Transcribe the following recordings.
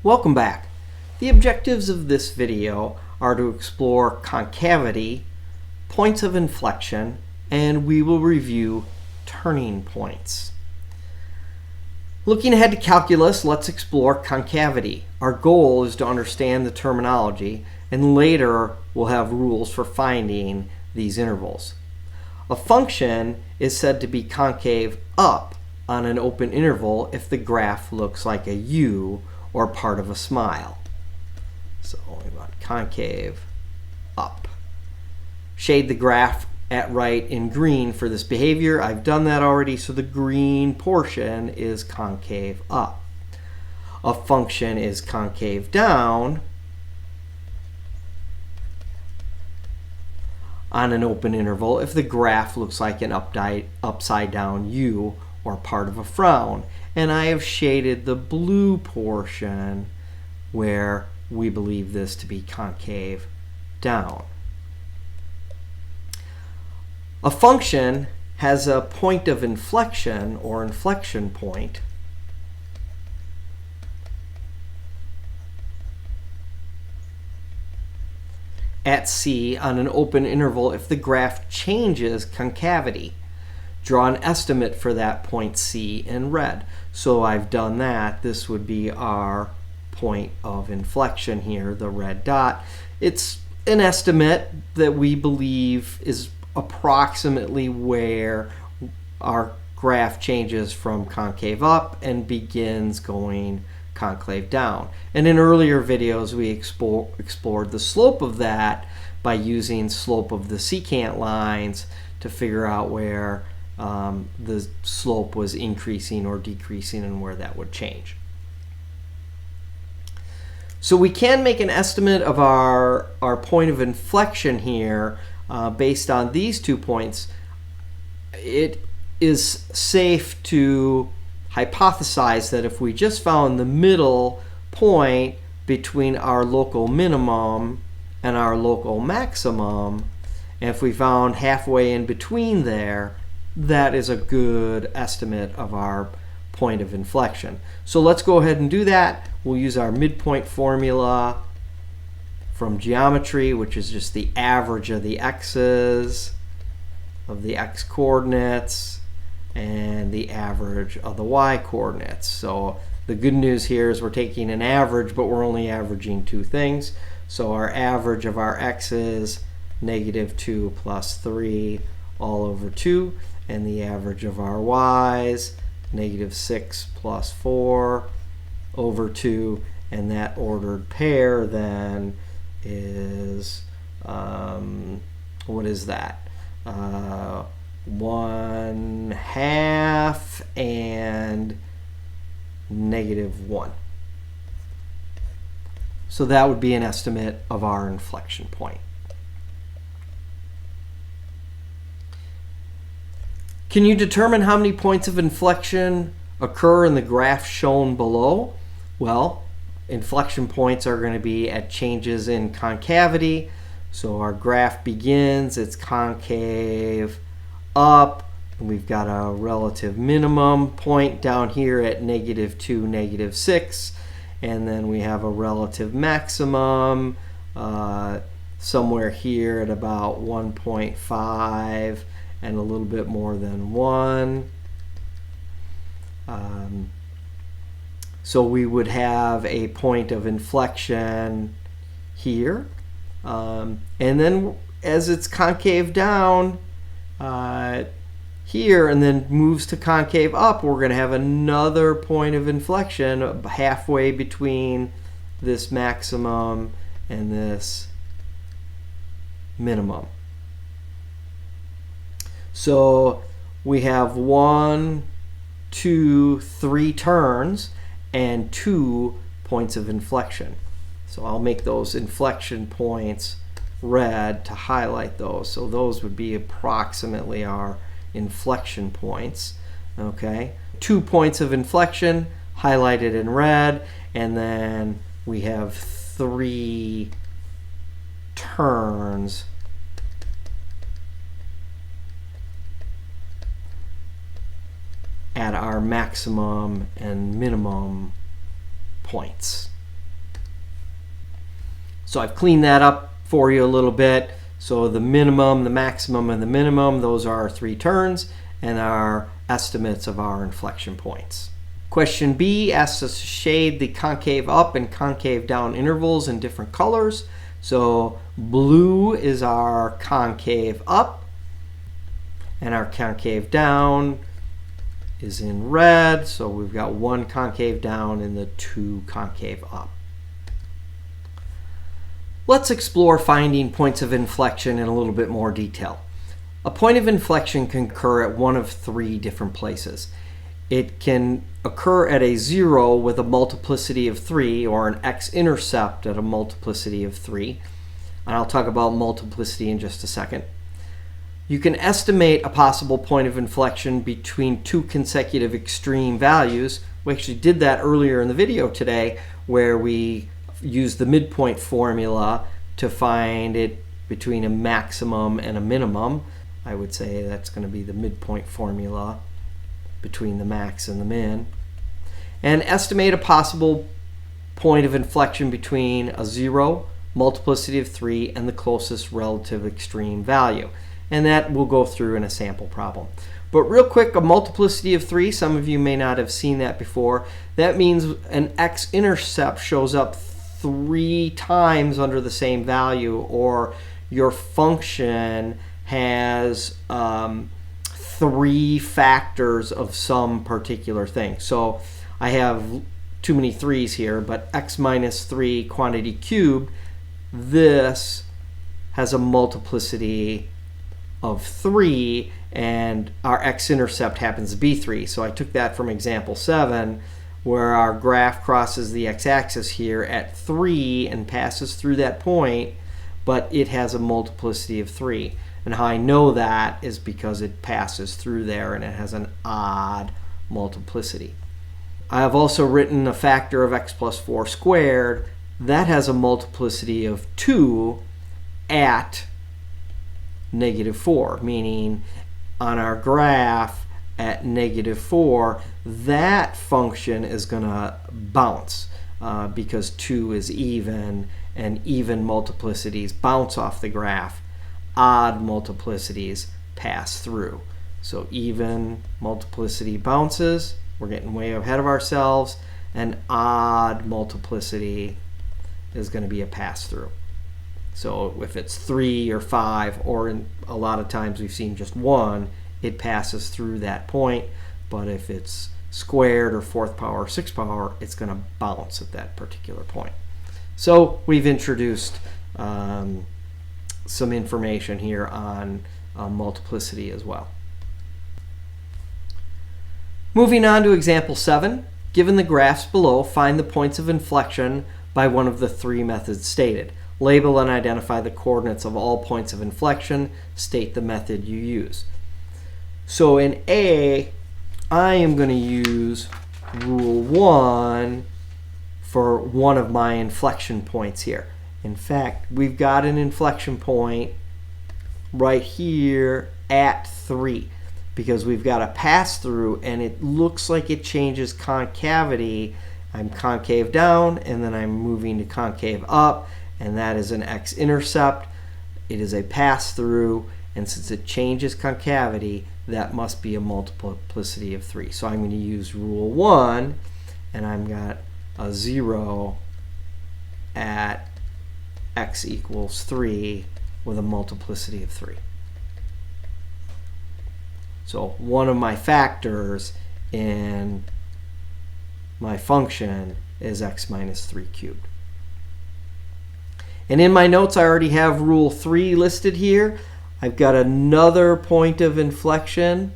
Welcome back. The objectives of this video are to explore concavity, points of inflection, and we will review turning points. Looking ahead to calculus, let's explore concavity. Our goal is to understand the terminology, and later we'll have rules for finding these intervals. A function is said to be concave up on an open interval if the graph looks like a U or part of a smile. So we want concave up. Shade the graph at right in green for this behavior. I've done that already, so the green portion is concave up. A function is concave down on an open interval if the graph looks like an upside down U or part of a frown. And I have shaded the blue portion where we believe this to be concave down. A function has a point of inflection or inflection point at C on an open interval if the graph changes concavity. Draw an estimate for that point C in red. So I've done that. This would be our point of inflection here, the red dot. It's an estimate that we believe is approximately where our graph changes from concave up and begins going concave down. And in earlier videos we explored the slope of that by using slope of the secant lines to figure out where the slope was increasing or decreasing and where that would change. So we can make an estimate of our point of inflection here based on these 2 points. It is safe to hypothesize that if we just found the middle point between our local minimum and our local maximum, and if we found halfway in between there, that is a good estimate of our point of inflection. So let's go ahead and do that. We'll use our midpoint formula from geometry, which is just the average of the x's, of the x coordinates, and the average of the y coordinates. So the good news here is we're taking an average, but we're only averaging 2 things. So our average of our x's, -2 plus 3 all over 2. And the average of our y's, -6 plus 4 over 2. And that ordered pair then is, what is that? 1/2 and -1. So that would be an estimate of our inflection point. Can you determine how many points of inflection occur in the graph shown below? Well, inflection points are going to be at changes in concavity. So our graph begins, it's concave up, and we've got a relative minimum point down here at -2, -6, and then we have a relative maximum somewhere here at about 1.5 and a little bit more than 1. So we would have a point of inflection here. And then as it's concave down here and then moves to concave up, we're going to have another point of inflection halfway between this maximum and this minimum. So we have 1, 2, 3 turns and 2 points of inflection. So I'll make those inflection points red to highlight those. So those would be approximately our inflection points. Okay, 2 points of inflection highlighted in red, and then we have 3 turns at our maximum and minimum points. So I've cleaned that up for you a little bit. So the minimum, the maximum, and the minimum, those are our three turns and our estimates of our inflection points. Question B asks us to shade the concave up and concave down intervals in different colors. So blue is our concave up, and our concave down is in red. So we've got one concave down and the two concave up. Let's explore finding points of inflection in a little bit more detail. A point of inflection can occur at one of three different places. It can occur at a 0 with a multiplicity of 3, or an x-intercept at a multiplicity of 3. And I'll talk about multiplicity in just a second. You can estimate a possible point of inflection between two consecutive extreme values. We actually did that earlier in the video today, where we used the midpoint formula to find it between a maximum and a minimum. I would say that's going to be the midpoint formula between the max and the min. And estimate a possible point of inflection between a 0, multiplicity of 3, and the closest relative extreme value. And that we'll go through in a sample problem. But real quick, a multiplicity of 3, some of you may not have seen that before. That means an x-intercept shows up 3 times under the same value, or your function has 3 factors of some particular thing. So I have too many 3's here, but x minus 3 quantity cubed, this has a multiplicity of 3, and our x-intercept happens to be 3. So I took that from example 7, where our graph crosses the x-axis here at 3 and passes through that point, but it has a multiplicity of 3. And how I know that is because it passes through there and it has an odd multiplicity. I have also written a factor of x plus 4 squared. That has a multiplicity of 2 at negative 4, meaning on our graph at negative 4, that function is going to bounce because 2 is even, and even multiplicities bounce off the graph. Odd multiplicities pass through. So even multiplicity bounces, we're getting way ahead of ourselves, and odd multiplicity is going to be a pass through. So if it's 3 or 5, or in a lot of times we've seen just 1, it passes through that point. But if it's squared or 4th power or 6th power, it's going to bounce at that particular point. So we've introduced some information here on multiplicity as well. Moving on to example 7. Given the graphs below, find the points of inflection by one of the 3 methods stated. Label and identify the coordinates of all points of inflection. State the method you use. So in A, I am going to use rule 1 for one of my inflection points here. In fact, we've got an inflection point right here at 3, because we've got a pass through and it looks like it changes concavity. I'm concave down and then I'm moving to concave up, and that is an x-intercept. It is a pass through, and since it changes concavity, that must be a multiplicity of 3. So I'm going to use rule 1, and I've got a 0 at x equals 3 with a multiplicity of 3. So one of my factors in my function is x minus 3 cubed. And in my notes, I already have rule 3 listed here. I've got another point of inflection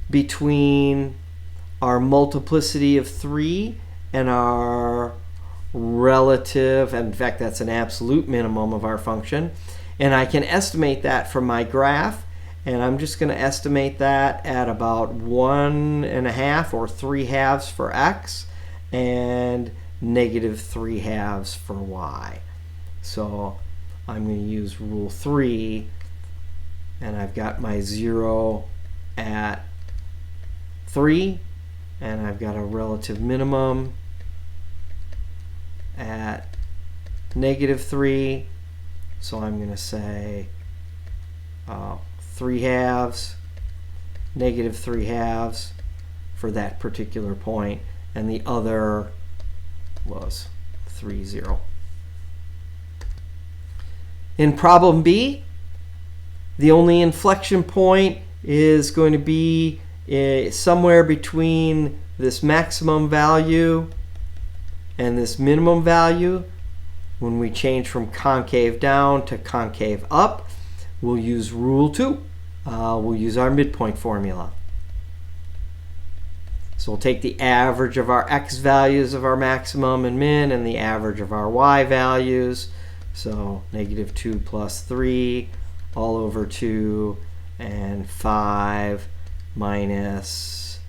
between our multiplicity of 3 and our relative, in fact, that's an absolute minimum of our function. And I can estimate that from my graph, and I'm just going to estimate that at about 1.5 or 3/2 for x and negative 3/2 for y. So I'm going to use rule 3, and I've got my 0 at 3, and I've got a relative minimum at -3. So I'm going to say 3/2, -3/2 for that particular point, and the other was 3, 0. In problem B, the only inflection point is going to be somewhere between this maximum value and this minimum value. When we change from concave down to concave up, we'll use rule 2. We'll use our midpoint formula. So we'll take the average of our x values of our maximum and min and the average of our y values. So -2 plus 3 all over 2 and 5 minus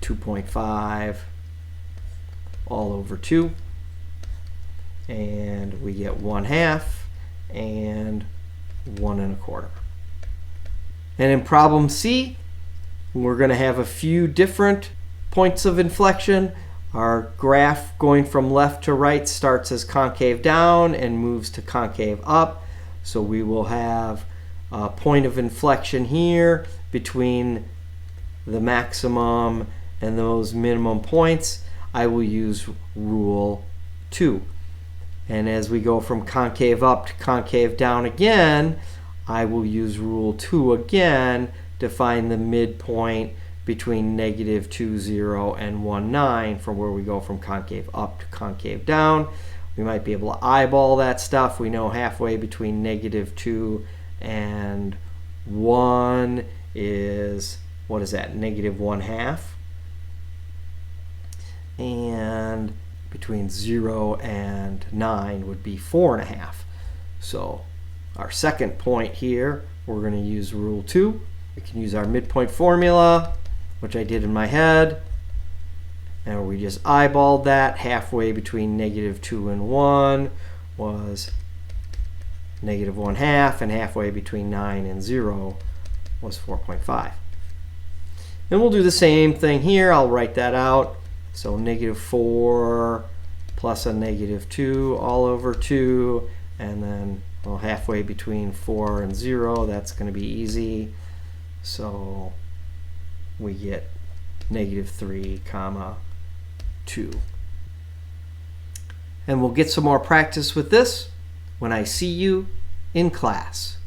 2.5 all over 2. And we get 1/2 and 1 1/4. And in problem C, we're going to have a few different points of inflection. Our graph going from left to right starts as concave down and moves to concave up. So we will have a point of inflection here between the maximum and those minimum points. I will use rule 2. And as we go from concave up to concave down again, I will use rule 2 again to find the midpoint between -2, 0 and 1, 9 from where we go from concave up to concave down. We might be able to eyeball that stuff. We know halfway between -2 and 1 is, what is that, -1/2. And between 0 and 9 would be 4.5. So our second point here, we're going to use rule 2. We can use our midpoint formula, which I did in my head, and we just eyeballed that. Halfway between -2 and 1 was -1/2, and halfway between 9 and 0 was 4.5. And we'll do the same thing here. I'll write that out. So -4 plus a -2 all over 2, and then, well, halfway between 4 and 0, that's going to be easy. So we get -3, 2. And we'll get some more practice with this when I see you in class.